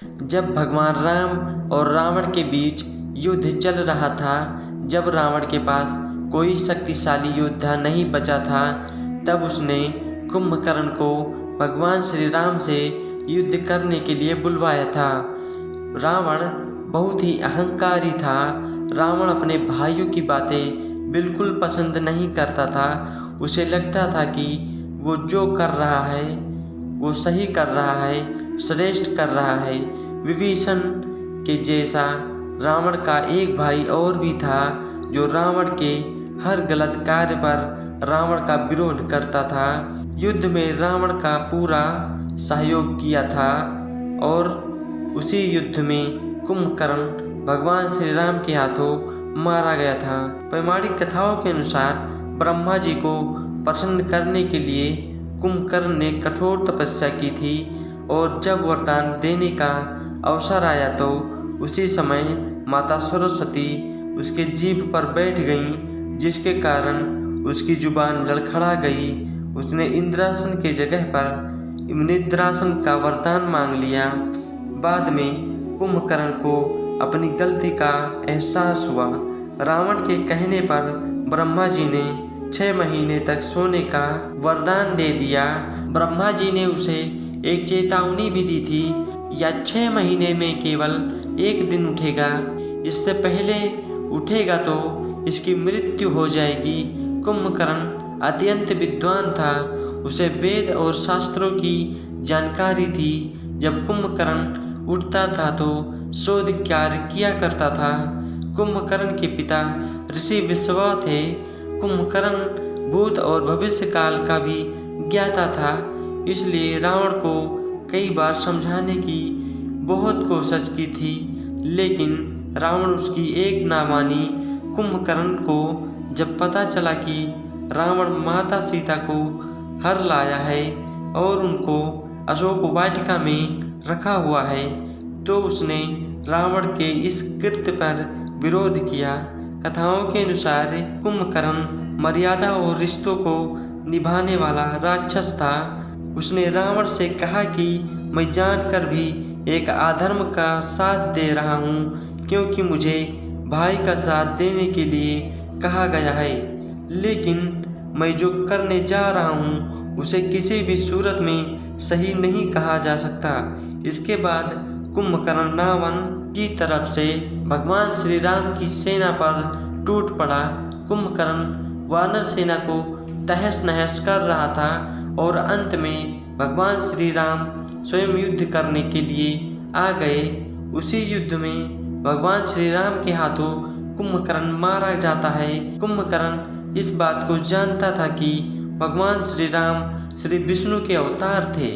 जब भगवान राम और रावण के बीच युद्ध चल रहा था, जब रावण के पास कोई शक्तिशाली योद्धा नहीं बचा था, तब उसने कुंभकर्ण को भगवान श्री राम से युद्ध करने के लिए बुलवाया था। रावण बहुत ही अहंकारी था। रावण अपने भाइयों की बातें बिल्कुल पसंद नहीं करता था। उसे लगता था कि वो जो कर रहा है वो सही कर रहा है, श्रेष्ठ कर रहा है। विभीषण के जैसा रावण का एक भाई और भी था, जो रावण के हर गलत कार्य पर रावण का विरोध करता था। युद्ध में रावण का पूरा सहयोग किया था और उसी युद्ध में कुंभकर्ण भगवान श्री राम के हाथों मारा गया था। पौराणिक कथाओं के अनुसार ब्रह्मा जी को प्रसन्न करने के लिए कुंभकर्ण ने कठोर तपस्या की थी और जब वरदान देने का अवसर आया तो उसी समय माता सरस्वती उसके जीभ पर बैठ गईं, जिसके कारण उसकी जुबान लड़खड़ा गई। उसने इंद्रासन के जगह पर निद्रासन का वरदान मांग लिया। बाद में कुंभकर्ण को अपनी गलती का एहसास हुआ। रावण के कहने पर ब्रह्मा जी ने 6 महीने तक सोने का वरदान दे दिया। ब्रह्मा जी ने उसे एक चेतावनी भी दी थी, या 6 महीने में केवल 1 दिन उठेगा, इससे पहले उठेगा तो इसकी मृत्यु हो जाएगी। कुंभकर्ण अत्यंत विद्वान था, उसे वेद और शास्त्रों की जानकारी थी। जब कुंभकर्ण उठता था तो शोध कार्य किया करता था। कुंभकर्ण के पिता ऋषि विश्रवा थे। कुंभकर्ण भूत और भविष्य काल का भी ज्ञाता था, इसलिए रावण को कई बार समझाने की बहुत कोशिश की थी, लेकिन रावण उसकी एक ना मानी। कुंभकर्ण को जब पता चला कि रावण माता सीता को हर लाया है और उनको अशोक वाटिका में रखा हुआ है, तो उसने रावण के इस कृत्य पर विरोध किया। कथाओं के अनुसार कुंभकर्ण मर्यादा और रिश्तों को निभाने वाला राक्षस था। उसने रावण से कहा कि मैं जानकर भी एक अधर्म का साथ दे रहा हूँ, क्योंकि मुझे भाई का साथ देने के लिए कहा गया है, लेकिन मैं जो करने जा रहा हूँ उसे किसी भी सूरत में सही नहीं कहा जा सकता। इसके बाद कुंभकर्ण रावण की तरफ से भगवान श्री राम की सेना पर टूट पड़ा। कुंभकर्ण वानर सेना को तहस नहस कर रहा था और अंत में भगवान श्री राम स्वयं युद्ध करने के लिए आ गए। उसी युद्ध में भगवान श्री राम के हाथों कुंभकर्ण मारा जाता है। कुंभकर्ण इस बात को जानता था कि भगवान श्री राम श्री विष्णु के अवतार थे।